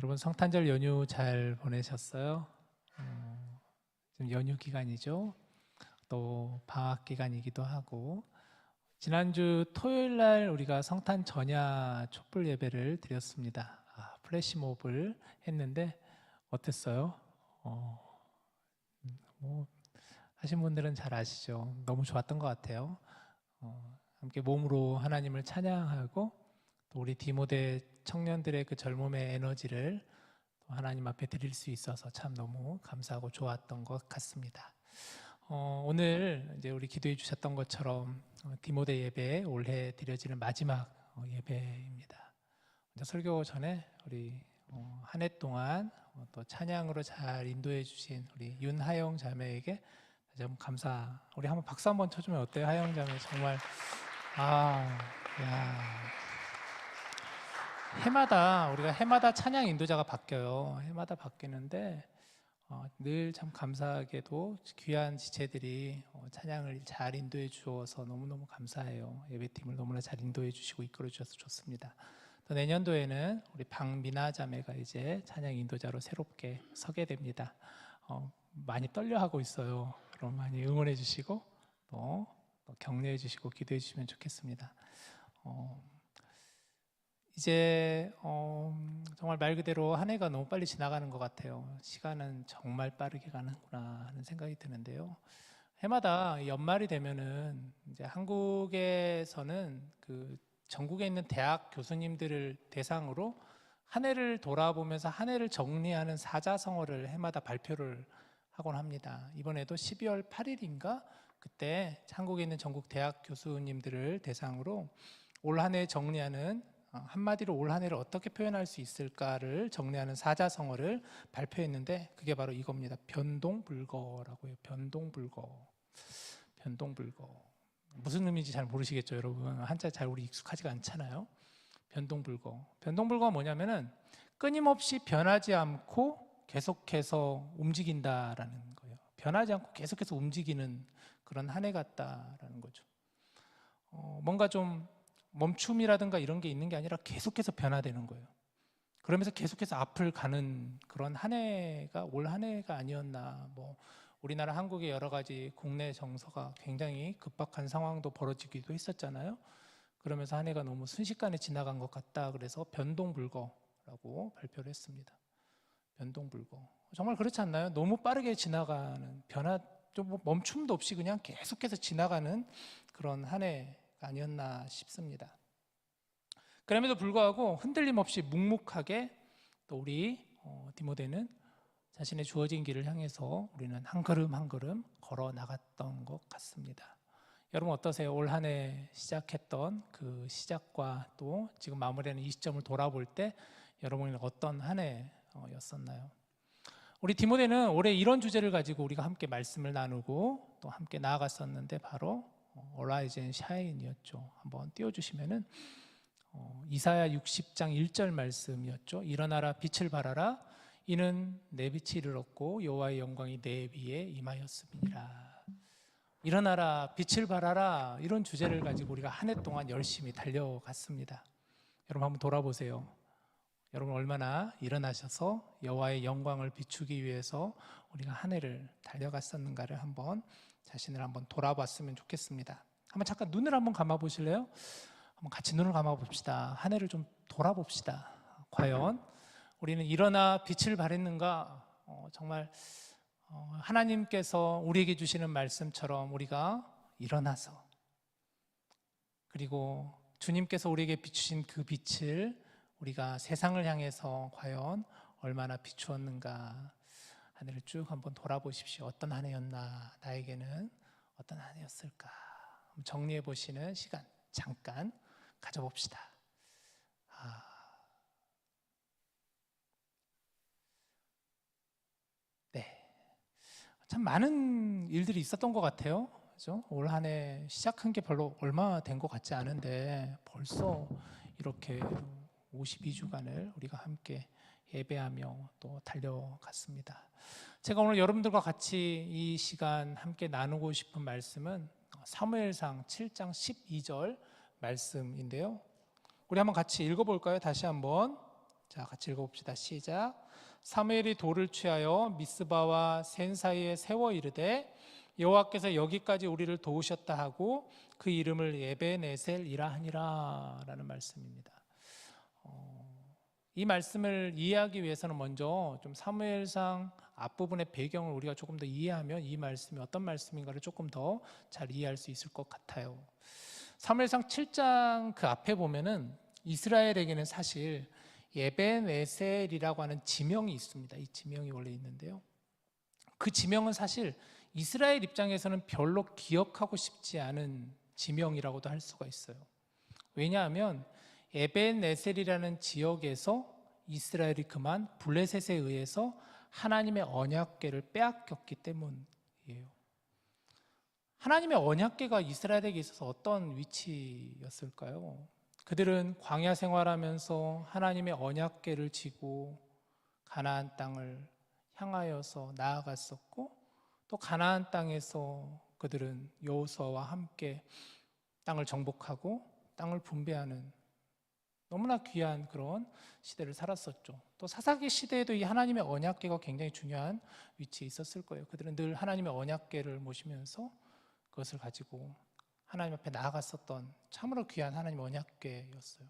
여러분 성탄절 연휴 잘 보내셨어요? 지금 연휴 기간이죠. 또 방학 기간이기도 하고 지난주 토요일 날 우리가 성탄 전야 촛불 예배를 드렸습니다. 플래시몹을 했는데 어땠어요? 뭐 하신 분들은 잘 아시죠? 너무 좋았던 것 같아요. 함께 몸으로 하나님을 찬양하고 또 우리 디모데 청년들의 그 젊음의 에너지를 또 하나님 앞에 드릴 수 있어서 참 너무 감사하고 좋았던 것 같습니다. 오늘 이제 우리 기도해 주셨던 것처럼 디모데 예배 올해 드려지는 마지막 예배입니다. 먼저 설교 전에 우리 한 해 동안 또 찬양으로 잘 인도해 주신 우리 윤하영 자매에게 다시 한번 감사. 우리 한번 박수 한번 쳐주면 어때요? 하영 자매 정말 우리가 해마다 찬양 인도자가 바뀌어요. 해마다 바뀌는데 늘 참 감사하게도 귀한 지체들이 찬양을 잘 인도해 주어서 너무너무 감사해요. 예배팀을 너무나 잘 인도해 주시고 이끌어 주셔서 좋습니다. 또 내년도에는 우리 박미나 자매가 이제 찬양 인도자로 새롭게 서게 됩니다. 많이 떨려하고 있어요. 그럼 많이 응원해 주시고 또 격려해 주시고 기도해 주시면 좋겠습니다. 이제 정말 말 그대로 한 해가 너무 빨리 지나가는 것 같아요. 시간은 정말 빠르게 가는구나 하는 생각이 드는데요. 해마다 연말이 되면은 이제 한국에서는 그 전국에 있는 대학 교수님들을 대상으로 한 해를 돌아보면서 한 해를 정리하는 사자성어를 해마다 발표를 하곤 합니다. 이번에도 12월 8일인가 그때 한국에 있는 전국 대학 교수님들을 대상으로 올 한 해 정리하는 한마디로 올 한 해를 어떻게 표현할 수 있을까를 정리하는 사자성어를 발표했는데 그게 바로 이겁니다. 변동불거라고 해요. 변동불거. 무슨 의미인지 잘 모르시겠죠, 여러분. 한자 잘 우리 익숙하지가 않잖아요. 변동불거가 뭐냐면은 끊임없이 변하지 않고 계속해서 움직인다라는 거예요. 변하지 않고 계속해서 움직이는 그런 한 해 같다라는 거죠. 뭔가 좀 멈춤이라든가 이런 게 있는 게 아니라 계속해서 변화되는 거예요. 그러면서 계속해서 앞을 가는 그런 한 해가 올 한 해가 아니었나. 우리나라 한국의 여러 가지 국내 정서가 굉장히 급박한 상황도 벌어지기도 했었잖아요. 그러면서 한 해가 너무 순식간에 지나간 것 같다. 그래서 변동불거라고 발표를 했습니다. 변동불거. 정말 그렇지 않나요? 너무 빠르게 지나가는 좀 멈춤도 없이 그냥 계속해서 지나가는 그런 한 해가 아니었나 싶습니다. 그럼에도 불구하고 흔들림 없이 묵묵하게 또 우리 디모데는 자신의 주어진 길을 향해서 우리는 한 걸음 한 걸음 걸어 나갔던 것 같습니다. 여러분 어떠세요? 올 한 해 시작했던 그 시작과 또 지금 마무리하는 이 시점을 돌아볼 때 여러분은 어떤 한 해였었나요? 우리 디모데는 올해 이런 주제를 가지고 우리가 함께 말씀을 나누고 또 함께 나아갔었는데 바로 Arise and Shine이었죠. 한번 띄워주시면은 이사야 60장 1절 말씀이었죠. 일어나라 빛을 발하라 이는 내 빛이 이르렀고 여호와의 영광이 내 위에 임하였음이니라. 일어나라 빛을 발하라 이런 주제를 가지고 우리가 한 해 동안 열심히 달려갔습니다. 여러분 한번 돌아보세요. 여러분 얼마나 일어나셔서 여호와의 영광을 비추기 위해서 우리가 한 해를 달려갔었는가를 한번 자신을 한번 돌아봤으면 좋겠습니다. 한번 잠깐 눈을 한번 감아 보실래요? 한번 같이 눈을 감아 봅시다. 한 해를 좀 돌아봅시다. 과연 우리는 일어나 빛을 발했는가? 정말 하나님께서 우리에게 주시는 말씀처럼 우리가 일어나서 그리고 주님께서 우리에게 비추신 그 빛을 우리가 세상을 향해서 과연 얼마나 비추었는가 하늘을 쭉 한번 돌아보십시오. 어떤 한 해였나? 나에게는 어떤 한 해였을까? 정리해 보시는 시간 잠깐 가져봅시다. 네, 참 많은 일들이 있었던 것 같아요. 그렇죠? 올 한 해 시작한 게 별로 얼마 된 것 같지 않은데 벌써 이렇게 52주간을 우리가 함께 예배하며 또 달려갔습니다. 제가 오늘 여러분들과 같이 이 시간 함께 나누고 싶은 말씀은 사무엘상 7장 12절 말씀인데요. 우리 한번 같이 읽어볼까요? 다시 한번 자, 같이 읽어봅시다. 시작. 사무엘이 돌을 취하여 미스바와 센 사이에 세워 이르되 여호와께서 여기까지 우리를 도우셨다 하고 그 이름을 에벤에셀이라 하니라 라는 말씀입니다. 이 말씀을 이해하기 위해서는 먼저 좀 사무엘상 앞부분의 배경을 우리가 조금 더 이해하면 이 말씀이 어떤 말씀인가를 조금 더 잘 이해할 수 있을 것 같아요. 사무엘상 7장 그 앞에 보면은 이스라엘에게는 사실 에벤에셀이라고 하는 지명이 있습니다. 이 지명이 원래 있는데요. 그 지명은 사실 이스라엘 입장에서는 별로 기억하고 싶지 않은 지명이라고도 할 수가 있어요. 왜냐하면 에벤에셀이라는 지역에서 이스라엘이 그만 블레셋에 의해서 하나님의 언약궤를 빼앗겼기 때문이에요. 하나님의 언약궤가 이스라엘에게 있어서 어떤 위치였을까요? 그들은 광야 생활하면서 하나님의 언약궤를 지고 가나안 땅을 향하여서 나아갔었고, 또 가나안 땅에서 그들은 여호수아와 함께 땅을 정복하고 땅을 분배하는 너무나 귀한 그런 시대를 살았었죠. 또 사사기 시대에도 이 하나님의 언약궤가 굉장히 중요한 위치에 있었을 거예요. 그들은 늘 하나님의 언약궤를 모시면서 그것을 가지고 하나님 앞에 나아갔었던 참으로 귀한 하나님의 언약궤였어요.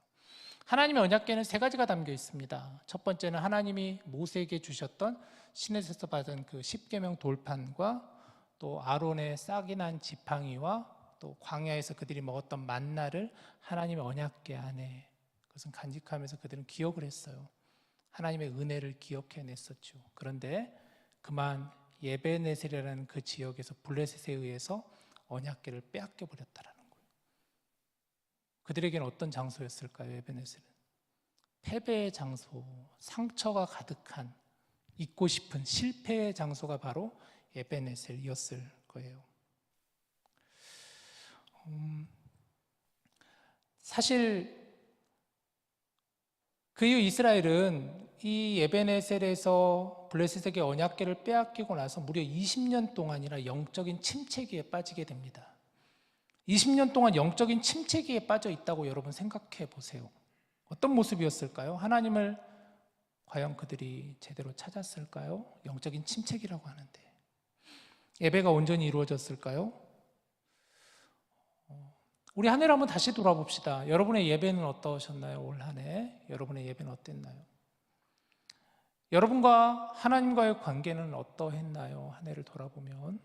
하나님의 언약궤는 세 가지가 담겨 있습니다. 첫 번째는 하나님이 모세에게 주셨던 시내에서 받은 그 십계명 돌판과 또 아론의 싹이 난 지팡이와 또 광야에서 그들이 먹었던 만나를 하나님의 언약궤 안에 그것은 간직하면서 그들은 기억을 했어요. 하나님의 은혜를 기억해냈었죠. 그런데 그만 예베네셀이라는 그 지역에서 블레셋에 의해서 언약궤를 빼앗겨 버렸다라는 거예요. 그들에게는 어떤 장소였을까요? 예베네셀은 패배의 장소, 상처가 가득한, 잊고 싶은 실패의 장소가 바로 예베네셀이었을 거예요. 사실 그 이후 이스라엘은 이 에벤에셀에서 블레셋에게 언약궤를 빼앗기고 나서 무려 20년 동안이나 영적인 침체기에 빠지게 됩니다. 20년 동안 영적인 침체기에 빠져 있다고 여러분 생각해 보세요. 어떤 모습이었을까요? 하나님을 과연 그들이 제대로 찾았을까요? 영적인 침체기라고 하는데 예배가 온전히 이루어졌을까요? 우리 한 해를 한번 다시 돌아봅시다. 여러분의 예배는 어떠셨나요? 올 한 해 여러분의 예배는 어땠나요? 여러분과 하나님과의 관계는 어떠했나요? 한 해를 돌아보면.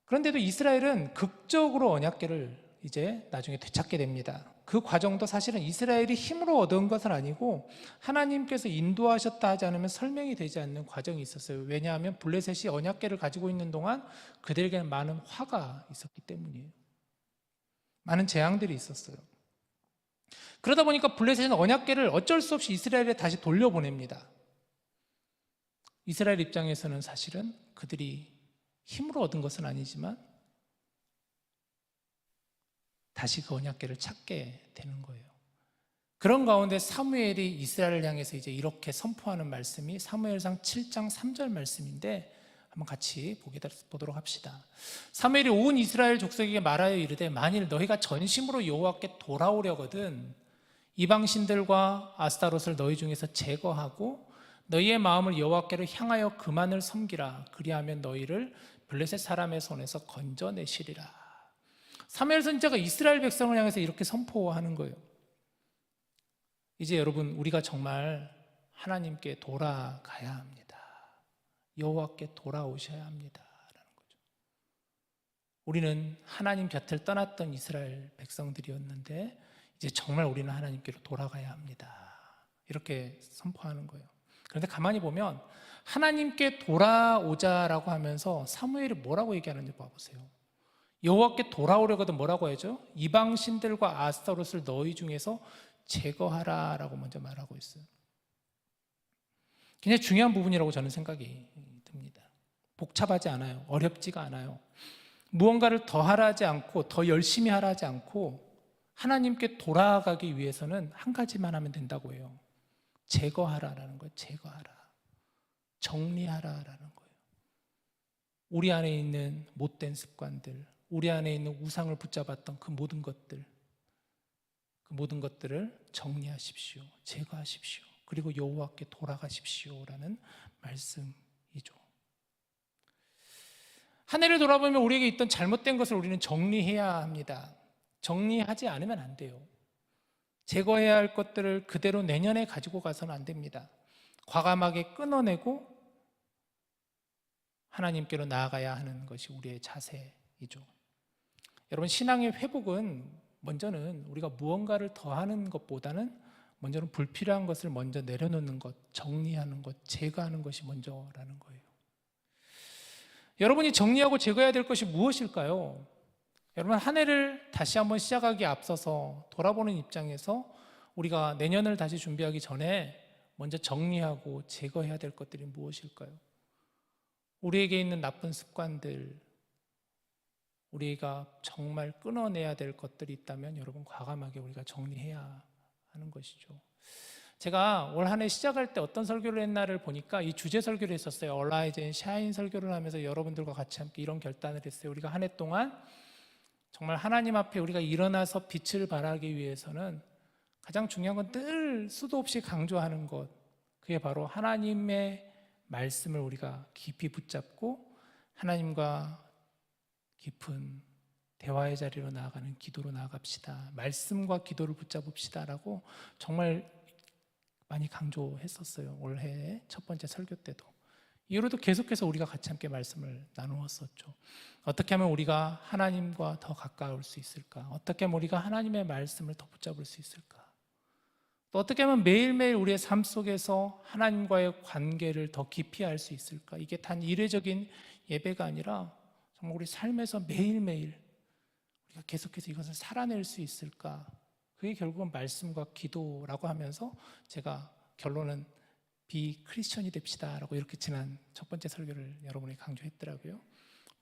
그런데도 이스라엘은 극적으로 언약궤를 이제 나중에 되찾게 됩니다. 그 과정도 사실은 이스라엘이 힘으로 얻은 것은 아니고 하나님께서 인도하셨다 하지 않으면 설명이 되지 않는 과정이 있었어요. 왜냐하면 블레셋이 언약궤를 가지고 있는 동안 그들에게는 많은 화가 있었기 때문이에요. 많은 재앙들이 있었어요. 그러다 보니까 블레셋은 언약궤를 어쩔 수 없이 이스라엘에 다시 돌려보냅니다. 이스라엘 입장에서는 사실은 그들이 힘으로 얻은 것은 아니지만 다시 그 언약궤를 찾게 되는 거예요. 그런 가운데 사무엘이 이스라엘을 향해서 이제 이렇게 선포하는 말씀이 사무엘상 7장 3절 말씀인데 한번 같이 보도록 합시다. 사무엘이 온 이스라엘 족속에게 말하여 이르되 만일 너희가 전심으로 여호와께 돌아오려거든 이방신들과 아스타롯을 너희 중에서 제거하고 너희의 마음을 여호와께로 향하여 그만을 섬기라. 그리하면 너희를 블레셋 사람의 손에서 건져내시리라. 사무엘 선지자가 이스라엘 백성을 향해서 이렇게 선포하는 거예요. 이제 여러분 우리가 정말 하나님께 돌아가야 합니다. 여호와께 돌아오셔야 합니다 라는 거죠. 우리는 하나님 곁을 떠났던 이스라엘 백성들이었는데 이제 정말 우리는 하나님께로 돌아가야 합니다. 이렇게 선포하는 거예요. 그런데 가만히 보면 하나님께 돌아오자라고 하면서 사무엘이 뭐라고 얘기하는지 봐보세요. 여호와께 돌아오려거든 뭐라고 하죠? 이방신들과 아스타롯을 너희 중에서 제거하라 라고 먼저 말하고 있어요. 굉장히 중요한 부분이라고 저는 생각이 듭니다. 복잡하지 않아요. 어렵지가 않아요. 무언가를 더 하라 하지 않고 더 열심히 하라 하지 않고 하나님께 돌아가기 위해서는 한 가지만 하면 된다고 해요. 제거하라라는 거예요. 제거하라. 정리하라라는 거예요. 우리 안에 있는 못된 습관들, 우리 안에 있는 우상을 붙잡았던 그 모든 것들, 그 모든 것들을 정리하십시오. 제거하십시오. 그리고 여호와께 돌아가십시오라는 말씀이죠. 한 해를 돌아보면 우리에게 있던 잘못된 것을 우리는 정리해야 합니다. 정리하지 않으면 안 돼요. 제거해야 할 것들을 그대로 내년에 가지고 가서는 안 됩니다. 과감하게 끊어내고 하나님께로 나아가야 하는 것이 우리의 자세이죠. 여러분, 신앙의 회복은 먼저는 우리가 무언가를 더하는 것보다는 먼저는 불필요한 것을 먼저 내려놓는 것, 정리하는 것, 제거하는 것이 먼저라는 거예요. 여러분이 정리하고 제거해야 될 것이 무엇일까요? 여러분, 한 해를 다시 한번 시작하기에 앞서서 돌아보는 입장에서 우리가 내년을 다시 준비하기 전에 먼저 정리하고 제거해야 될 것들이 무엇일까요? 우리에게 있는 나쁜 습관들, 우리가 정말 끊어내야 될 것들이 있다면 여러분, 과감하게 우리가 정리해야 하는 것이죠. 제가 올 한 해 시작할 때 어떤 설교를 했나를 보니까 이 주제 설교를 했었어요. 얼라이즈 앤 샤인 설교를 하면서 여러분들과 같이 함께 이런 결단을 했어요. 우리가 한 해 동안 정말 하나님 앞에 우리가 일어나서 빛을 발하기 위해서는 가장 중요한 건 늘 수도 없이 강조하는 것, 그게 바로 하나님의 말씀을 우리가 깊이 붙잡고 하나님과 깊은 대화의 자리로 나아가는 기도로 나아갑시다. 말씀과 기도를 붙잡읍시다라고 정말 많이 강조했었어요. 올해 첫 번째 설교 때도. 이후로도 계속해서 우리가 같이 함께 말씀을 나누었었죠. 어떻게 하면 우리가 하나님과 더 가까울 수 있을까? 어떻게 하면 우리가 하나님의 말씀을 더 붙잡을 수 있을까? 또 어떻게 하면 매일매일 우리의 삶 속에서 하나님과의 관계를 더 깊이 알 수 있을까? 이게 단 이례적인 예배가 아니라 정말 우리 삶에서 매일매일 우리가 계속해서 이것을 살아낼 수 있을까? 그게 결국은 말씀과 기도라고 하면서 제가 결론은 비크리스천이 됩시다라고 이렇게 지난 첫 번째 설교를 여러분이 강조했더라고요.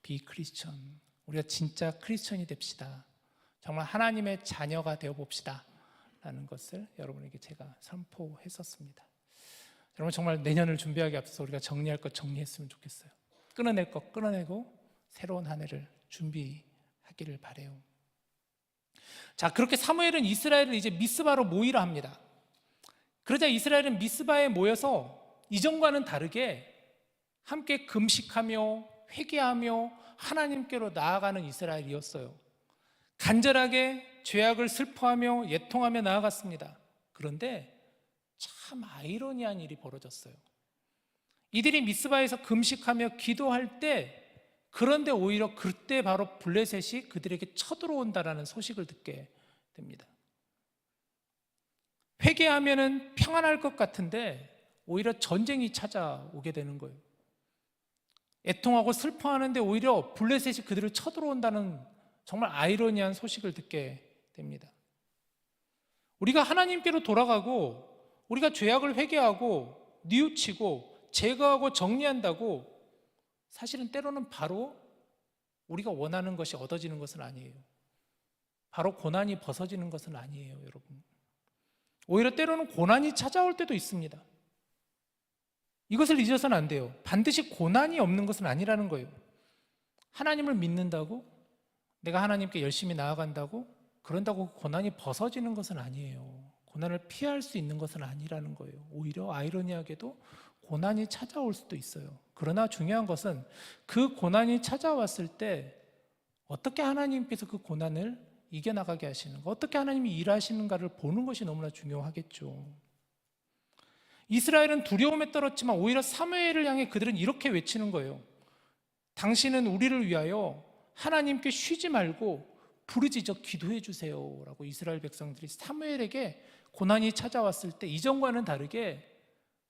비크리스천, 우리가 진짜 크리스천이 됩시다. 정말 하나님의 자녀가 되어 봅시다 라는 것을 여러분에게 제가 선포했었습니다. 여러분, 정말 내년을 준비하기 앞서서 우리가 정리할 것 정리했으면 좋겠어요. 끊어낼 것 끊어내고 새로운 한 해를 준비하기를 바라요. 자, 그렇게 사무엘은 이스라엘을 이제 미스바로 모이라 합니다. 그러자 이스라엘은 미스바에 모여서 이전과는 다르게 함께 금식하며 회개하며 하나님께로 나아가는 이스라엘이었어요. 간절하게 죄악을 슬퍼하며 애통하며 나아갔습니다. 그런데 참 아이러니한 일이 벌어졌어요. 이들이 미스바에서 금식하며 기도할 때, 그런데 오히려 그때 바로 블레셋이 그들에게 쳐들어온다라는 소식을 듣게 됩니다. 회개하면은 평안할 것 같은데 오히려 전쟁이 찾아오게 되는 거예요. 애통하고 슬퍼하는데 오히려 블레셋이 그들을 쳐들어온다는 정말 아이러니한 소식을 듣게 됩니다. 우리가 하나님께로 돌아가고 우리가 죄악을 회개하고 뉘우치고 제거하고 정리한다고 사실은 때로는 바로 우리가 원하는 것이 얻어지는 것은 아니에요. 바로 고난이 벗어지는 것은 아니에요, 여러분. 오히려 때로는 고난이 찾아올 때도 있습니다. 이것을 잊어서는 안 돼요. 반드시 고난이 없는 것은 아니라는 거예요. 하나님을 믿는다고, 내가 하나님께 열심히 나아간다고, 그런다고 고난이 벗어지는 것은 아니에요. 고난을 피할 수 있는 것은 아니라는 거예요. 오히려 아이러니하게도 고난이 찾아올 수도 있어요. 그러나 중요한 것은 그 고난이 찾아왔을 때 어떻게 하나님께서 그 고난을 이겨나가게 하시는가, 어떻게 하나님이 일하시는가를 보는 것이 너무나 중요하겠죠. 이스라엘은 두려움에 떨었지만 오히려 사무엘을 향해 그들은 이렇게 외치는 거예요. 당신은 우리를 위하여 하나님께 쉬지 말고 부르짖어 기도해 주세요 라고 이스라엘 백성들이 사무엘에게 고난이 찾아왔을 때 이전과는 다르게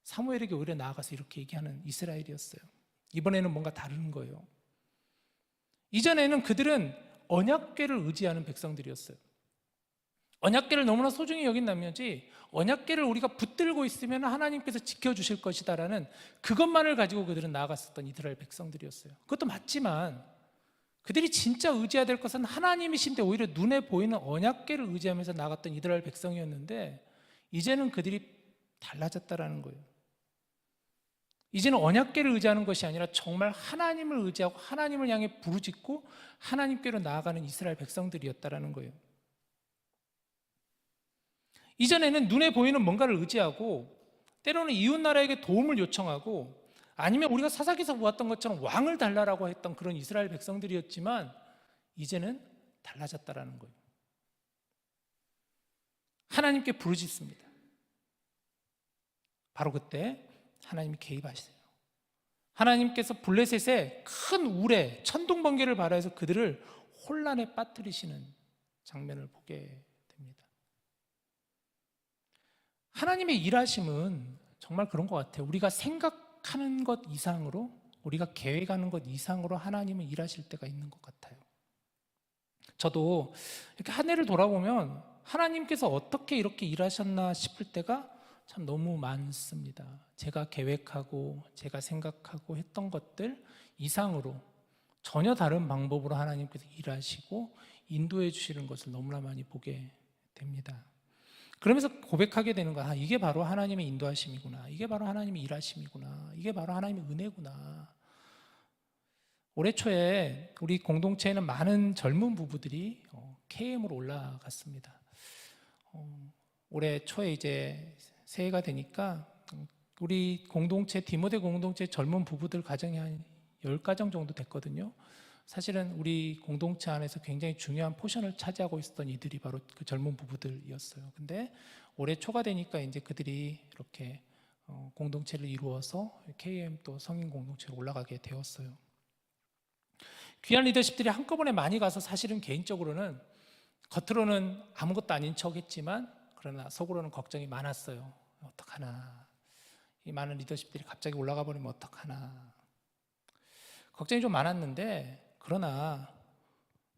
사무엘에게 오히려 나아가서 이렇게 얘기하는 이스라엘이었어요. 이번에는 뭔가 다른 거예요. 이전에는 그들은 언약궤를 의지하는 백성들이었어요. 언약궤를 너무나 소중히 여긴 나머지 언약궤를 우리가 붙들고 있으면 하나님께서 지켜주실 것이다라는 그것만을 가지고 그들은 나아갔었던 이스라엘 백성들이었어요. 그것도 맞지만 그들이 진짜 의지해야 될 것은 하나님이신데 오히려 눈에 보이는 언약궤를 의지하면서 나갔던 이스라엘 백성이었는데 이제는 그들이 달라졌다라는 거예요. 이제는 언약궤를 의지하는 것이 아니라 정말 하나님을 의지하고 하나님을 향해 부르짖고 하나님께로 나아가는 이스라엘 백성들이었다라는 거예요. 이전에는 눈에 보이는 뭔가를 의지하고 때로는 이웃 나라에게 도움을 요청하고 아니면 우리가 사사기에서 보았던 것처럼 왕을 달라라고 했던 그런 이스라엘 백성들이었지만 이제는 달라졌다라는 거예요. 하나님께 부르짖습니다. 바로 그때 하나님이 개입하시세요. 하나님께서 블레셋에 큰 우레, 천둥 번개를 발하여서 그들을 혼란에 빠뜨리시는 장면을 보게 됩니다. 하나님의 일하심은 정말 그런 것 같아요. 우리가 생각하는 것 이상으로, 우리가 계획하는 것 이상으로 하나님은 일하실 때가 있는 것 같아요. 저도 이렇게 한 해를 돌아보면 하나님께서 어떻게 이렇게 일하셨나 싶을 때가 참 너무 많습니다. 제가 계획하고 제가 생각하고 했던 것들 이상으로 전혀 다른 방법으로 하나님께서 일하시고 인도해 주시는 것을 너무나 많이 보게 됩니다. 그러면서 고백하게 되는 거야. 이게 바로 하나님의 인도하심이구나. 이게 바로 하나님의 일하심이구나. 이게 바로 하나님의 은혜구나. 올해 초에 우리 공동체에는 많은 젊은 부부들이 KM으로 올라갔습니다. 올해 초에 이제 새해가 되니까 우리 공동체, 디모데 공동체 젊은 부부들 가정이 한 10가정 정도 됐거든요. 사실은 우리 공동체 안에서 굉장히 중요한 포션을 차지하고 있었던 이들이 바로 그 젊은 부부들이었어요. 근데 올해 초가 되니까 이제 그들이 이렇게 공동체를 이루어서 KM 또 성인 공동체로 올라가게 되었어요. 귀한 리더십들이 한꺼번에 많이 가서 사실은 개인적으로는 겉으로는 아무것도 아닌 척 했지만 그러나 속으로는 걱정이 많았어요. 어떡하나, 이 많은 리더십들이 갑자기 올라가 버리면 어떡하나 걱정이 좀 많았는데, 그러나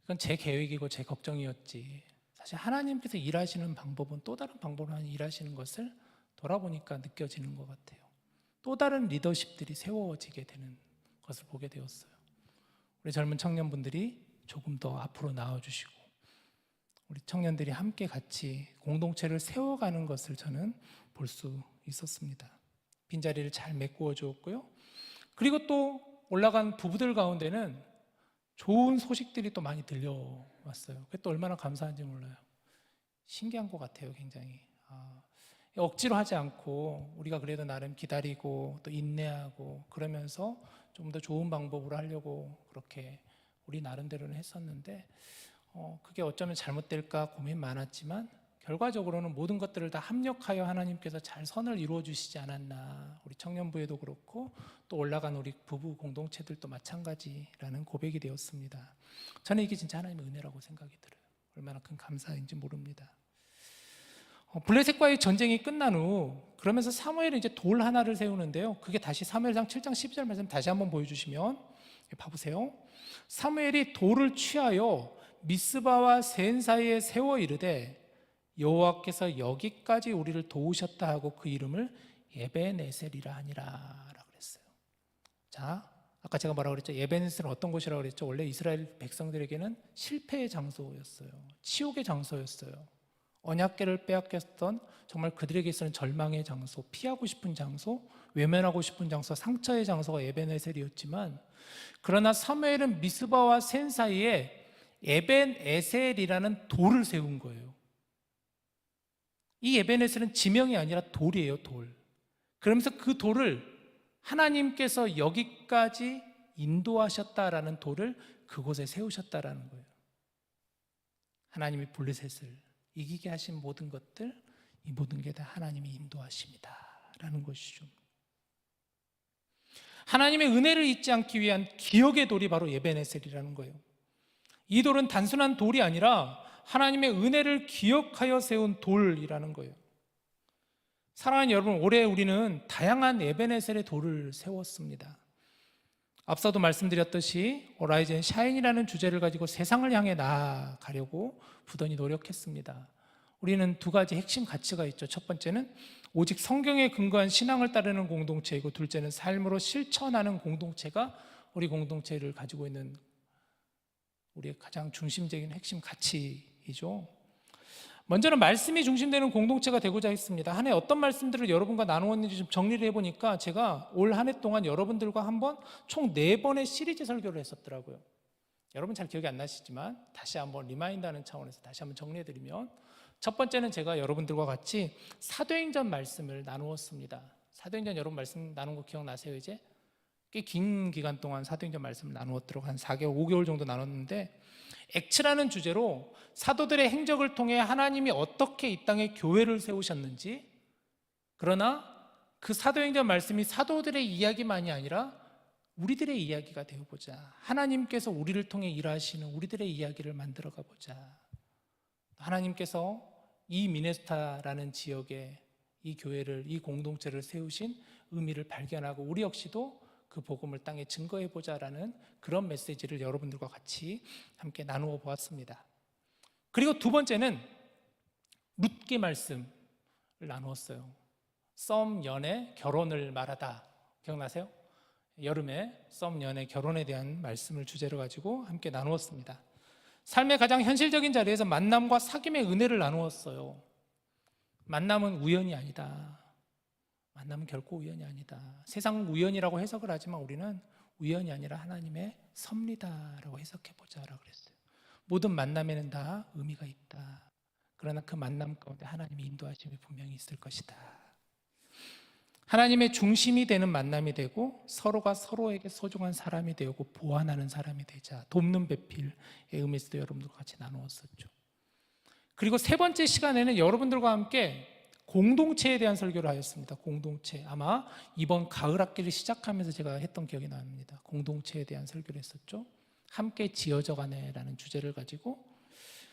이건 제 계획이고 제 걱정이었지, 사실 하나님께서 일하시는 방법은 또 다른 방법으로 일하시는 것을 돌아보니까 느껴지는 것 같아요. 또 다른 리더십들이 세워지게 되는 것을 보게 되었어요. 우리 젊은 청년분들이 조금 더 앞으로 나와주시고 우리 청년들이 함께 같이 공동체를 세워가는 것을 저는 볼 수 있었습니다. 빈자리를 잘 메꾸어 주었고요. 그리고 또 올라간 부부들 가운데는 좋은 소식들이 또 많이 들려왔어요. 그게 또 얼마나 감사한지 몰라요. 신기한 것 같아요, 굉장히. 억지로 하지 않고 우리가 그래도 나름 기다리고 또 인내하고 그러면서 좀 더 좋은 방법으로 하려고 그렇게 우리 나름대로는 했었는데 그게 어쩌면 잘못될까 고민 많았지만 결과적으로는 모든 것들을 다 합력하여 하나님께서 잘 선을 이루어 주시지 않았나. 우리 청년부에도 그렇고 또 올라간 우리 부부 공동체들도 마찬가지라는 고백이 되었습니다. 저는 이게 진짜 하나님의 은혜라고 생각이 들어요. 얼마나 큰 감사인지 모릅니다. 블레셋과의 전쟁이 끝난 후 그러면서 사무엘은 이제 돌 하나를 세우는데요. 그게 다시 사무엘상 7장 12절 말씀 다시 한번 보여주시면 봐보세요. 사무엘이 돌을 취하여 미스바와 센 사이에 세워 이르되 여호와께서 여기까지 우리를 도우셨다 하고 그 이름을 에벤에셀이라 하니라 라고 그랬어요. 자, 아까 제가 뭐라고 그랬죠? 에벤에셀은 어떤 곳이라고 그랬죠? 원래 이스라엘 백성들에게는 실패의 장소였어요. 치욕의 장소였어요. 언약궤를 빼앗겼던 정말 그들에게 있어서는 절망의 장소, 피하고 싶은 장소, 외면하고 싶은 장소, 상처의 장소가 에벤에셀이었지만, 그러나 사무엘은 미스바와 센 사이에 에벤에셀이라는 돌을 세운 거예요. 이 에벤에셀은 지명이 아니라 돌이에요, 돌. 그러면서 그 돌을 하나님께서 여기까지 인도하셨다라는 돌을 그곳에 세우셨다라는 거예요. 하나님이 블레셋을 이기게 하신 모든 것들, 이 모든 게 다 하나님이 인도하십니다라는 것이죠. 하나님의 은혜를 잊지 않기 위한 기억의 돌이 바로 에벤에셀이라는 거예요. 이 돌은 단순한 돌이 아니라 하나님의 은혜를 기억하여 세운 돌이라는 거예요. 사랑하는 여러분, 올해 우리는 다양한 에벤에셀의 돌을 세웠습니다. 앞서도 말씀드렸듯이 오라이젠 샤인이라는 주제를 가지고 세상을 향해 나아가려고 부단히 노력했습니다. 우리는 두 가지 핵심 가치가 있죠. 첫 번째는 오직 성경에 근거한 신앙을 따르는 공동체이고, 둘째는 삶으로 실천하는 공동체가 우리 공동체를 가지고 있는 우리의 가장 중심적인 핵심 가치이죠. 먼저는 말씀이 중심되는 공동체가 되고자 했습니다. 한 해 어떤 말씀들을 여러분과 나누었는지 좀 정리를 해보니까 제가 올 한 해 동안 여러분들과 한번 총 4번의 시리즈 설교를 했었더라고요. 여러분 잘 기억이 안 나시지만 다시 한번 리마인드하는 차원에서 다시 한번 정리해드리면, 첫 번째는 제가 여러분들과 같이 사도행전 말씀을 나누었습니다. 사도행전 여러분 말씀 나눈 거 기억나세요? 이제 꽤 긴 기간 동안 사도행전 말씀을 나누었도록 한 4개월, 5개월 정도 나눴는데, 액츠라는 주제로 사도들의 행적을 통해 하나님이 어떻게 이 땅에 교회를 세우셨는지, 그러나 그 사도행전 말씀이 사도들의 이야기만이 아니라 우리들의 이야기가 되어보자. 하나님께서 우리를 통해 일하시는 우리들의 이야기를 만들어가 보자. 하나님께서 이 미네소타라는 지역에 이 교회를, 이 공동체를 세우신 의미를 발견하고 우리 역시도 그 복음을 땅에 증거해 보자라는 그런 메시지를 여러분들과 같이 함께 나누어 보았습니다. 그리고 두 번째는 룻기 말씀을 나누었어요. 썸 연애 결혼을 말하다. 기억나세요? 여름에 썸 연애 결혼에 대한 말씀을 주제로 가지고 함께 나누었습니다. 삶의 가장 현실적인 자리에서 만남과 사귐의 은혜를 나누었어요. 만남은 우연이 아니다. 만남은 결코 우연이 아니다. 세상 우연이라고 해석을 하지만 우리는 우연이 아니라 하나님의 섭리다라고 해석해보자라고 그랬어요. 모든 만남에는 다 의미가 있다. 그러나 그 만남 가운데 하나님의 인도하심이 분명히 있을 것이다. 하나님의 중심이 되는 만남이 되고 서로가 서로에게 소중한 사람이 되고 보완하는 사람이 되자. 돕는 배필의 의미에서도 여러분들과 같이 나누었었죠. 그리고 세 번째 시간에는 여러분들과 함께 공동체에 대한 설교를 하였습니다. 공동체. 아마 이번 가을 학기를 시작하면서 제가 했던 기억이 납니다. 공동체에 대한 설교를 했었죠. 함께 지어져가네라는 주제를 가지고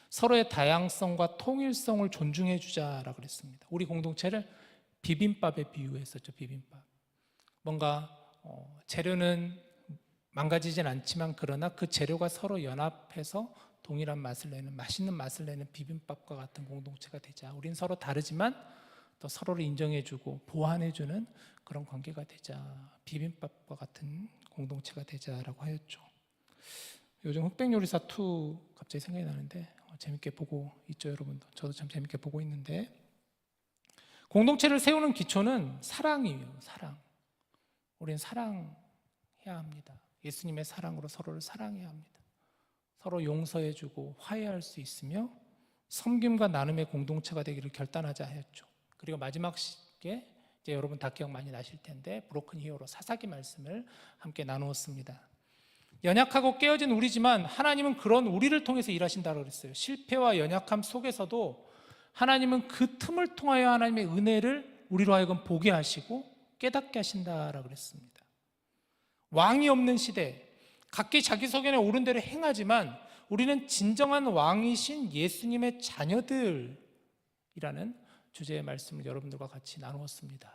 서로의 다양성과 통일성을 존중해 주자라고 그랬습니다. 우리 공동체를 비빔밥에 비유했었죠. 비빔밥. 뭔가 재료는 망가지진 않지만 그러나 그 재료가 서로 연합해서 동일한 맛을 내는, 맛있는 맛을 내는 비빔밥과 같은 공동체가 되자. 우린 서로 다르지만 또 서로를 인정해주고 보완해주는 그런 관계가 되자. 비빔밥과 같은 공동체가 되자라고 하였죠. 요즘 흑백요리사 2 갑자기 생각이 나는데 재밌게 보고 있죠, 여러분도. 저도 참 재밌게 보고 있는데, 공동체를 세우는 기초는 사랑이에요. 사랑. 우리는 사랑해야 합니다. 예수님의 사랑으로 서로를 사랑해야 합니다. 서로 용서해주고 화해할 수 있으며 섬김과 나눔의 공동체가 되기를 결단하자 하였죠. 그리고 마지막 시기에 이제 여러분 다 기억 많이 나실 텐데 브로큰 히어로 사사기 말씀을 함께 나누었습니다. 연약하고 깨어진 우리지만 하나님은 그런 우리를 통해서 일하신다고 그랬어요. 실패와 연약함 속에서도 하나님은 그 틈을 통하여 하나님의 은혜를 우리로 하여금 보게 하시고 깨닫게 하신다라고 그랬습니다. 왕이 없는 시대, 각기 자기 소견에 옳은 대로 행하지만 우리는 진정한 왕이신 예수님의 자녀들이라는 주제의 말씀을 여러분들과 같이 나누었습니다.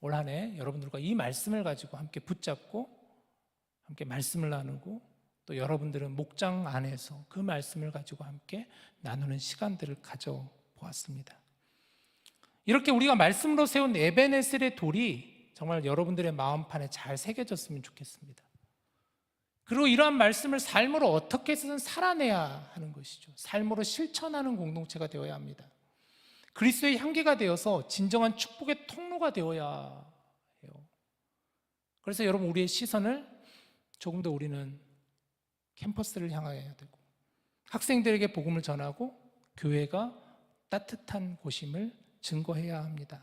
올 한 해 여러분들과 이 말씀을 가지고 함께 붙잡고 함께 말씀을 나누고 또 여러분들은 목장 안에서 그 말씀을 가지고 함께 나누는 시간들을 가져보았습니다. 이렇게 우리가 말씀으로 세운 에베네셀의 돌이 정말 여러분들의 마음판에 잘 새겨졌으면 좋겠습니다. 그리고 이러한 말씀을 삶으로 어떻게 해서든 살아내야 하는 것이죠. 삶으로 실천하는 공동체가 되어야 합니다. 그리스도의 향기가 되어서 진정한 축복의 통로가 되어야 해요. 그래서 여러분, 우리의 시선을 조금 더 우리는 캠퍼스를 향해야 되고 학생들에게 복음을 전하고 교회가 따뜻한 곳임을 증거해야 합니다.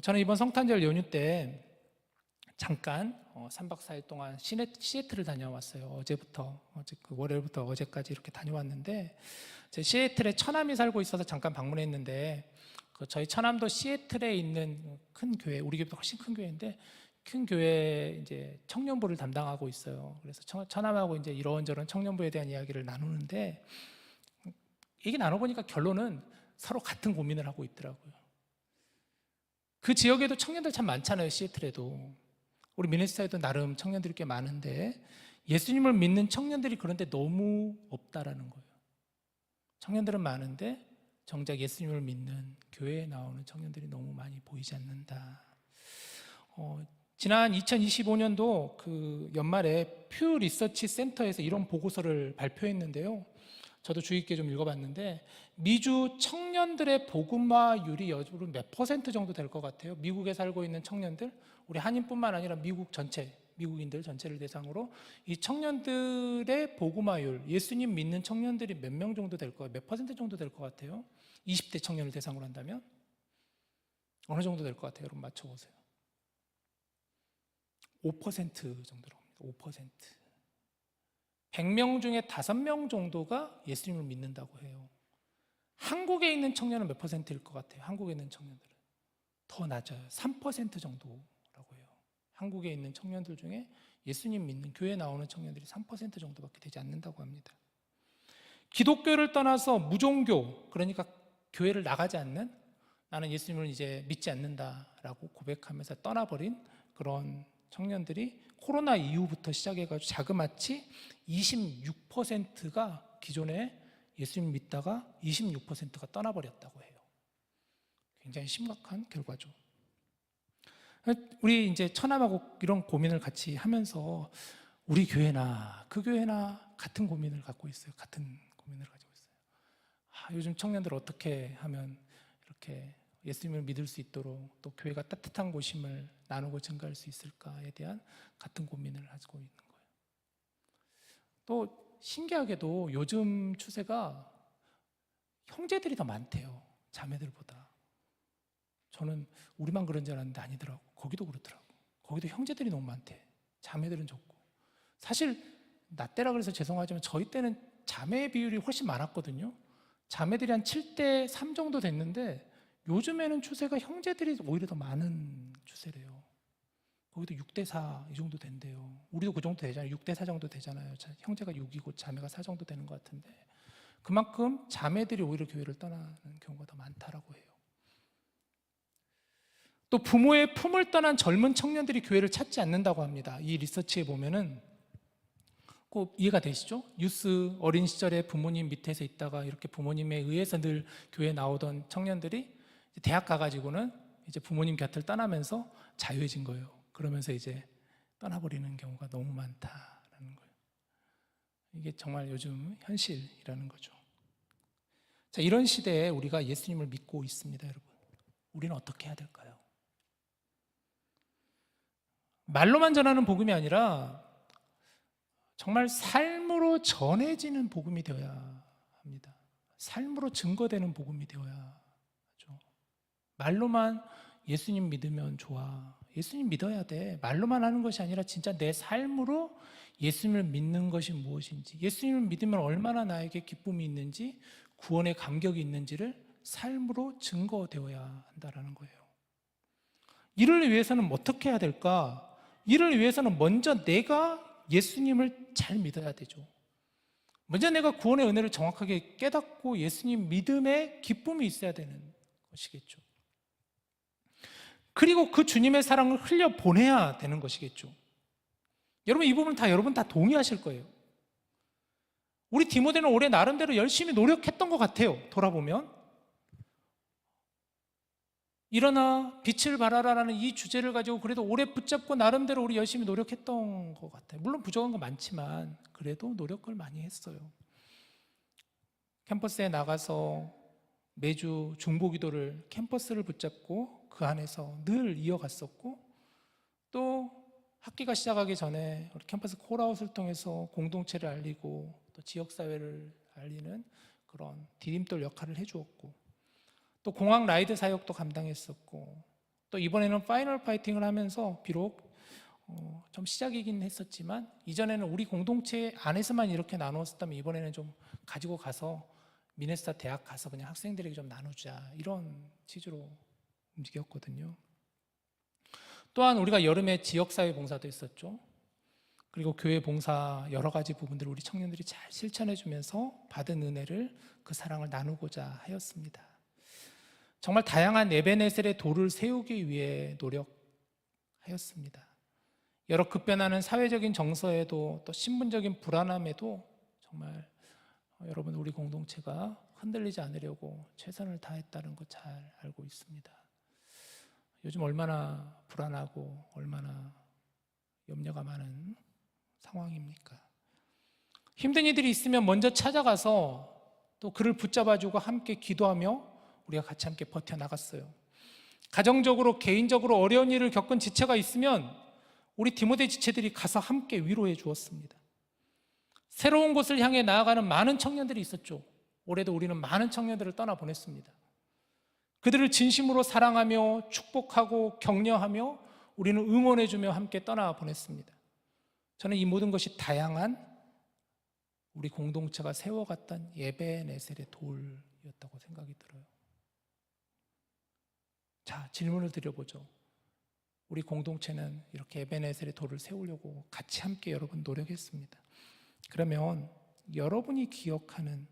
저는 이번 성탄절 연휴 때 잠깐 3박 4일 동안 시애틀을 다녀왔어요. 월요일부터 어제까지 이렇게 다녀왔는데, 제 시애틀에 처남이 살고 있어서 잠깐 방문했는데, 저희 처남도 시애틀에 있는 큰 교회, 우리 교회보다 훨씬 큰 교회인데 큰 교회 이제 청년부를 담당하고 있어요. 그래서 처남하고 이제 이런저런 청년부에 대한 이야기를 나누는데, 얘기 나눠보니까 결론은 서로 같은 고민을 하고 있더라고요. 그 지역에도 청년들 참 많잖아요. 시애틀에도. 우리 미네소타에도 나름 청년들이 꽤 많은데 예수님을 믿는 청년들이 그런데 너무 없다라는 거예요. 청년들은 많은데 정작 예수님을 믿는 교회에 나오는 청년들이 너무 많이 보이지 않는다. 지난 2025년도 그 연말에 퓨 리서치 센터에서 이런 보고서를 발표했는데요. 저도 주의 깊게 좀 읽어봤는데, 미주 청년들의 복음화율이 여주로 몇 % 정도 될 것 같아요. 미국에 살고 있는 청년들, 우리 한인뿐만 아니라 미국 전체, 미국인들 전체를 대상으로 이 청년들의 복음화율, 예수님 믿는 청년들이 몇 명 정도 될 거예요? 몇 % 정도 될 것 같아요? 20대 청년을 대상으로 한다면 어느 정도 될 것 같아요? 여러분 맞춰보세요. 5% 정도라고 합니다. 5%. 100명 중에 5명 정도가 예수님을 믿는다고 해요. 한국에 있는 청년은 몇 퍼센트일 것 같아요? 한국에 있는 청년들은 더 낮아요. 3% 정도라고 해요. 한국에 있는 청년들 중에 예수님 믿는 교회에 나오는 청년들이 3% 정도밖에 되지 않는다고 합니다. 기독교를 떠나서 무종교, 그러니까 교회를 나가지 않는, 나는 예수님을 이제 믿지 않는다라고 고백하면서 떠나버린 그런 청년들이 코로나 이후부터 시작해가지고 자그마치 26%가 기존에 예수님 믿다가 26%가 떠나버렸다고 해요. 굉장히 심각한 결과죠. 우리 이제 처남하고 이런 고민을 같이 하면서 우리 교회나 그 교회나 같은 고민을 갖고 있어요. 같은 고민을 가지고 있어요. 요즘 청년들 어떻게 하면 이렇게 예수님을 믿을 수 있도록 또 교회가 따뜻한 곳임을 나누고 증가할 수 있을까에 대한 같은 고민을 가지고 있는 거예요. 또 신기하게도 요즘 추세가 형제들이 더 많대요. 자매들보다. 저는 우리만 그런 줄 알았는데 아니더라고. 거기도 그렇더라고. 거기도 형제들이 너무 많대. 자매들은 적고. 사실 나 때라 그래서 죄송하지만 저희 때는 자매 비율이 훨씬 많았거든요. 자매들이 한 7대 3 정도 됐는데 요즘에는 추세가 형제들이 오히려 더 많은 추세래요. 거기도 6대 4 이 정도 된대요. 우리도 그 정도 되잖아요. 6대 4 정도 되잖아요. 형제가 6이고 자매가 4 정도 되는 것 같은데 그만큼 자매들이 오히려 교회를 떠나는 경우가 더 많다라고 해요. 또 부모의 품을 떠난 젊은 청년들이 교회를 찾지 않는다고 합니다. 이 리서치에 보면은 꼭 이해가 되시죠? 유스 어린 시절에 부모님 밑에서 있다가 이렇게 부모님에 의해서 늘 교회에 나오던 청년들이 대학 가가지고는 이제 부모님 곁을 떠나면서 자유해진 거예요. 그러면서 이제 떠나버리는 경우가 너무 많다라는 거예요. 이게 정말 요즘 현실이라는 거죠. 자, 이런 시대에 우리가 예수님을 믿고 있습니다, 여러분. 우리는 어떻게 해야 될까요? 말로만 전하는 복음이 아니라 정말 삶으로 전해지는 복음이 되어야 합니다. 삶으로 증거되는 복음이 되어야 하죠. 말로만 예수님 믿으면 좋아. 예수님 믿어야 돼. 말로만 하는 것이 아니라 진짜 내 삶으로 예수님을 믿는 것이 무엇인지, 예수님을 믿으면 얼마나 나에게 기쁨이 있는지, 구원의 감격이 있는지를 삶으로 증거되어야 한다는 거예요. 이를 위해서는 어떻게 해야 될까? 이를 위해서는 먼저 내가 예수님을 잘 믿어야 되죠. 먼저 내가 구원의 은혜를 정확하게 깨닫고 예수님 믿음에 기쁨이 있어야 되는 것이겠죠. 그리고 그 주님의 사랑을 흘려보내야 되는 것이겠죠. 여러분 이 부분 여러분 다 동의하실 거예요. 우리 디모데는 올해 나름대로 열심히 노력했던 것 같아요. 돌아보면 일어나 빛을 발하라라는 이 주제를 가지고 그래도 오래 붙잡고 나름대로 우리 열심히 노력했던 것 같아요. 물론 부족한 건 많지만 그래도 노력을 많이 했어요. 캠퍼스에 나가서 매주 중보기도를 캠퍼스를 붙잡고 그 안에서 늘 이어갔었고, 또 학기가 시작하기 전에 우리 캠퍼스 콜아웃을 통해서 공동체를 알리고 또 지역사회를 알리는 그런 디딤돌 역할을 해주었고, 또 공항 라이드 사역도 감당했었고, 또 이번에는 파이널 파이팅을 하면서 비록 좀 시작이긴 했었지만 이전에는 우리 공동체 안에서만 이렇게 나누었다면 이번에는 좀 가지고 가서 미네소타 대학 가서 그냥 학생들에게 좀 나누자, 이런 취지로 움직였거든요. 또한 우리가 여름에 지역사회 봉사도 했었죠. 그리고 교회 봉사 여러 가지 부분들을 우리 청년들이 잘 실천해 주면서 받은 은혜를, 그 사랑을 나누고자 하였습니다. 정말 다양한 에베네셀의 도를 세우기 위해 노력하였습니다. 여러 급변하는 사회적인 정서에도 또 신분적인 불안함에도 정말 여러분 우리 공동체가 흔들리지 않으려고 최선을 다했다는 거 잘 알고 있습니다. 요즘 얼마나 불안하고 얼마나 염려가 많은 상황입니까? 힘든 이들이 있으면 먼저 찾아가서 또 그를 붙잡아주고 함께 기도하며 우리가 같이 함께 버텨나갔어요. 가정적으로 개인적으로 어려운 일을 겪은 지체가 있으면 우리 디모데 지체들이 가서 함께 위로해 주었습니다. 새로운 곳을 향해 나아가는 많은 청년들이 있었죠. 올해도 우리는 많은 청년들을 떠나보냈습니다. 그들을 진심으로 사랑하며 축복하고 격려하며 우리는 응원해주며 함께 떠나보냈습니다. 저는 이 모든 것이 다양한 우리 공동체가 세워갔던 에베네셀의 돌이었다고 생각이 들어요. 자, 질문을 드려보죠. 우리 공동체는 이렇게 에베네셀의 돌을 세우려고 같이 함께 여러분 노력했습니다. 그러면 여러분이 기억하는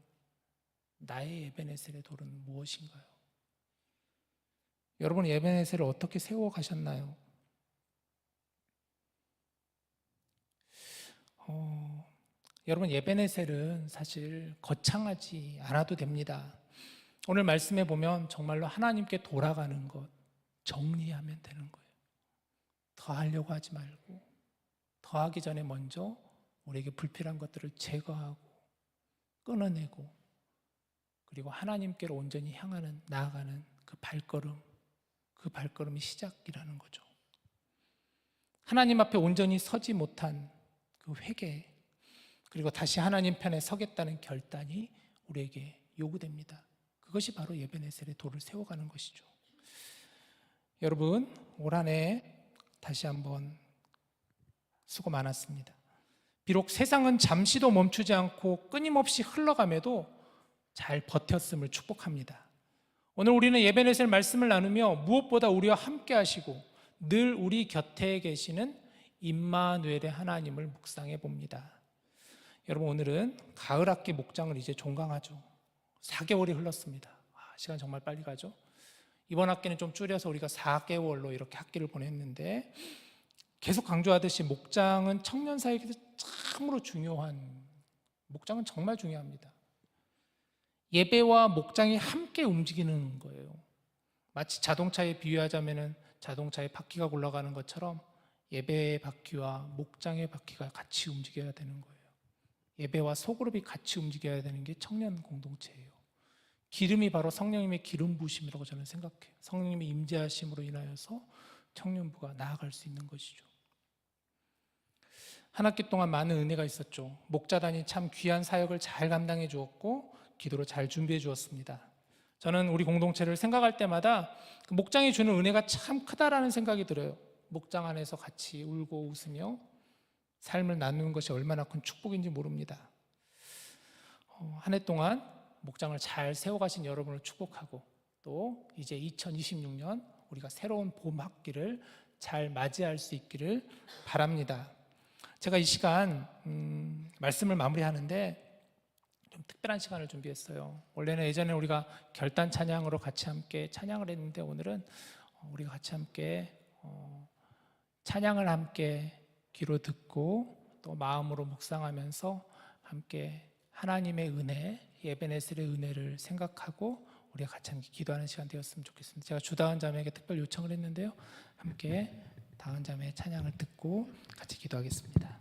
나의 에베네셀의 돌은 무엇인가요? 여러분 에베네셀을 어떻게 세워가셨나요? 여러분 에베네셀은 사실 거창하지 않아도 됩니다. 오늘 말씀에 보면 정말로 하나님께 돌아가는 것, 정리하면 되는 거예요. 더 하려고 하지 말고 더 하기 전에 먼저 우리에게 불필요한 것들을 제거하고 끊어내고 그리고 하나님께로 온전히 향하는 나아가는 그 발걸음이 시작이라는 거죠. 하나님 앞에 온전히 서지 못한 그 회개 그리고 다시 하나님 편에 서겠다는 결단이 우리에게 요구됩니다. 그것이 바로 에베네셀의 돌을 세워가는 것이죠. 여러분 올 한 해 다시 한번 수고 많았습니다. 비록 세상은 잠시도 멈추지 않고 끊임없이 흘러감에도 잘 버텼음을 축복합니다. 오늘 우리는 에베네셀 말씀을 나누며 무엇보다 우리와 함께 하시고 늘 우리 곁에 계시는 임마누엘의 하나님을 묵상해 봅니다. 여러분 오늘은 가을 학기 목장을 이제 종강하죠. 4개월이 흘렀습니다. 시간 정말 빨리 가죠. 이번 학기는 좀 줄여서 우리가 4개월로 이렇게 학기를 보냈는데 계속 강조하듯이 목장은 청년 사역에서 참으로 목장은 정말 중요합니다. 예배와 목장이 함께 움직이는 거예요. 마치 자동차에 비유하자면 자동차의 바퀴가 굴러가는 것처럼 예배의 바퀴와 목장의 바퀴가 같이 움직여야 되는 거예요. 예배와 소그룹이 같이 움직여야 되는 게 청년 공동체예요. 기름이 바로 성령님의 기름 부으심이라고 저는 생각해요. 성령님의 임재하심으로 인하여서 청년부가 나아갈 수 있는 것이죠. 한 학기 동안 많은 은혜가 있었죠. 목자단이 참 귀한 사역을 잘 감당해 주었고 기도로 잘 준비해 주었습니다. 저는 우리 공동체를 생각할 때마다 그 목장이 주는 은혜가 참 크다라는 생각이 들어요. 목장 안에서 같이 울고 웃으며 삶을 나누는 것이 얼마나 큰 축복인지 모릅니다. 한 해 동안 목장을 잘 세워가신 여러분을 축복하고 또 이제 2026년 우리가 새로운 봄 학기를 잘 맞이할 수 있기를 바랍니다. 제가 이 시간 말씀을 마무리하는데 좀 특별한 시간을 준비했어요. 원래는 예전에 우리가 결단 찬양으로 같이 함께 찬양을 했는데 오늘은 우리가 같이 함께 찬양을 함께 귀로 듣고 또 마음으로 묵상하면서 함께 하나님의 은혜, 에베네셀의 은혜를 생각하고 우리가 같이 함께 기도하는 시간 되었으면 좋겠습니다. 제가 주다은 자매에게 특별 요청을 했는데요. 함께 다은 자매의 찬양을 듣고 같이 기도하겠습니다.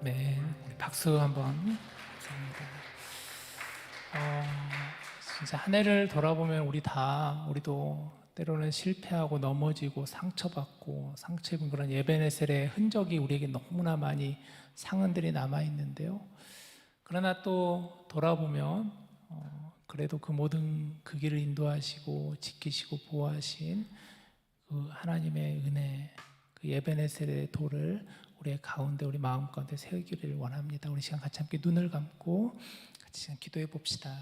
네, 우리 박수 한번. 감사합니다. 진짜 한 해를 돌아보면 우리도 때로는 실패하고 넘어지고 상처받고 상처 입은 그런 에베네셀의 흔적이 우리에게 너무나 많이 상흔들이 남아 있는데요. 그러나 또 돌아보면 그래도 그 모든 그 길을 인도하시고 지키시고 보호하신 그 하나님의 은혜, 그 에베네셀의 돌을 우리의 가운데, 우리 마음 가운데 세우기를 원합니다. 우리 시간 같이 함께 눈을 감고 같이 시간 기도해 봅시다.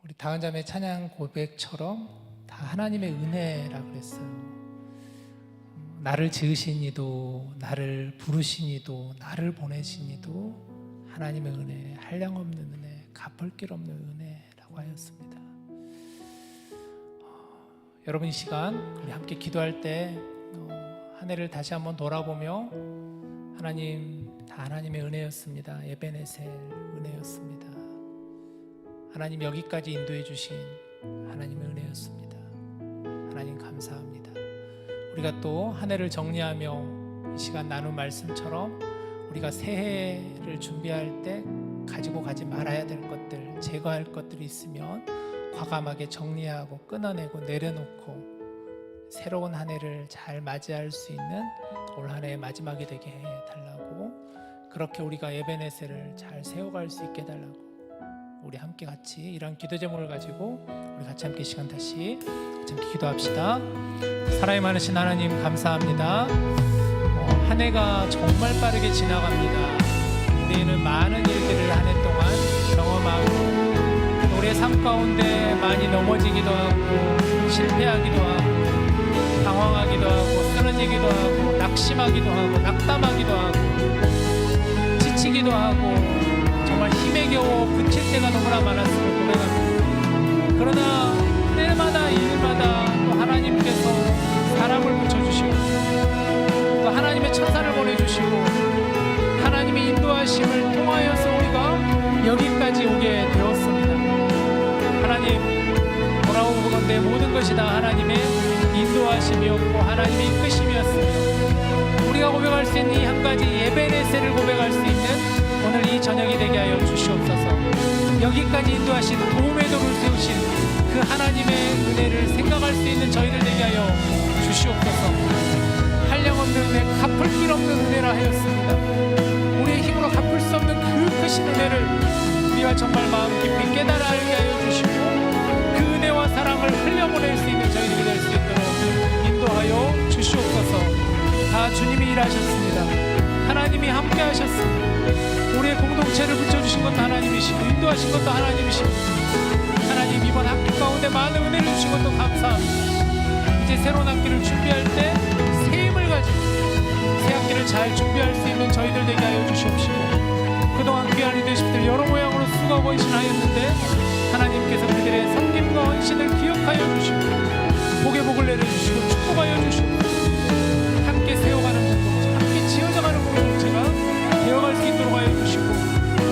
우리 다은자매 찬양 고백처럼 다 하나님의 은혜라 그랬어요. 나를 지으신 이도, 나를 부르신 이도, 나를 보내신 이도 하나님의 은혜, 한량없는 은혜, 갚을 길 없는 은혜라고 하였습니다. 여러분, 이 시간 우리 함께 기도할 때 한 해를 다시 한번 돌아보며 하나님, 다 하나님의 은혜였습니다. 에베네셀 은혜였습니다. 하나님 여기까지 인도해 주신 하나님의 은혜였습니다. 하나님 감사합니다. 우리가 또 한 해를 정리하며 이 시간 나눈 말씀처럼 우리가 새해를 준비할 때 가지고 가지 말아야 될 것들, 제거할 것들이 있으면 과감하게 정리하고 끊어내고 내려놓고 새로운 한 해를 잘 맞이할 수 있는 올 한 해의 마지막이 되게 해달라고, 그렇게 우리가 에베네셀을 잘 세워갈 수 있게 해달라고 우리 함께 같이 이런 기도 제목을 가지고 우리 같이 함께 시간 다시 함께 기도합시다. 사랑이 많으신 하나님 감사합니다. 한 해가 정말 빠르게 지나갑니다. 우리는 많은 일들을 한 해 동안 경험하고 우리의 삶 가운데 많이 넘어지기도 하고 실패하기도 하고 당황하기도 하고 쓰러지기도 하고 낙심하기도 하고 낙담하기도 하고 지치기도 하고 정말 힘에 겨워 부칠 때가 너무나 많았음을 고백합니다. 그러나 때마다 일마다 또 하나님께서 사람을 붙여주시고 또 하나님의 천사를 보내주시고 하나님의 인도하심을 통하여서 우리가 여기까지 오게 되었습니다. 하나님, 돌아오고 보건대 모든 것이 다 하나님의 인도하심이었고 하나님의 이끄심이었습니다. 우리가 고백할 수 있는 이 한 가지 에베네셀을 고백할 수 있는 오늘 이 저녁이 되게 하여 주시옵소서. 여기까지 인도하신 도움의 도를 세우신 그 하나님의 은혜를 생각할 수 있는 저희들 되게 하여 주시옵소서. 한량없는 은혜, 갚을 길 없는 은혜라 하였습니다. 우리의 힘으로 갚을 수 없는 그 크신 은혜를 우리가 정말 마음 깊이 깨달아 알게 하여 주시고 그 은혜와 사랑을 흘려보낼 수 있는 저희들이 될 수 있도록 인도하여 주시옵소서. 다 주님이 일하셨습니다. 하나님이 함께 하셨습니다. 우리의 공동체를 붙여주신 것도 하나님이시고 인도하신 것도 하나님이시고 하나님, 이번 학기 가운데 많은 은혜를 주신 것도 감사합니다. 이제 새로운 학기를 준비할 때 새 힘을 가지고 새 학기를 잘 준비할 수 있는 저희들 되게 하여 주시옵시고 그동안 귀한 리더십들 여러 모양으로 수고하고 헌신하였는데 하나님께서 그들의 섬김과 헌신을 기억하여 주시고 복의 복을 내려주시고 축복하여 주시고 함께 세워가는 공동체, 함께 지어져가는 공동체가 되어갈 수 있도록 하여 주시고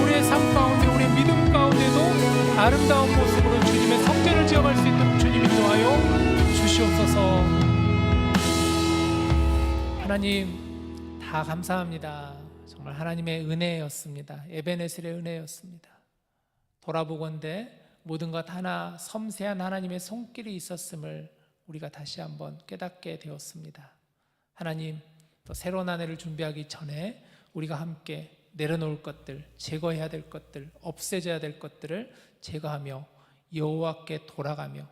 우리의 삶 가운데, 우리의 믿음 가운데도 아름다운 모습으로 주님의 성전을 지어갈 수 있도록 주님 인도하여 주시옵소서. 하나님, 다 감사합니다. 정말 하나님의 은혜였습니다. 에베네셀의 은혜였습니다. 돌아보건대 모든 것 하나 섬세한 하나님의 손길이 있었음을 우리가 다시 한번 깨닫게 되었습니다. 하나님, 또 새로운 한 해를 준비하기 전에 우리가 함께 내려놓을 것들, 제거해야 될 것들, 없애져야 될 것들을 제거하며 여호와께 돌아가며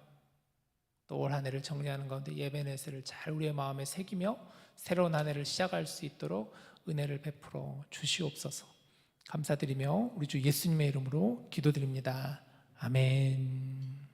또 올 한 해를 정리하는 가운데 에베네셀을 잘 우리의 마음에 새기며 새로운 한 해를 시작할 수 있도록 은혜를 베풀어 주시옵소서. 감사드리며 우리 주 예수님의 이름으로 기도드립니다. 아멘.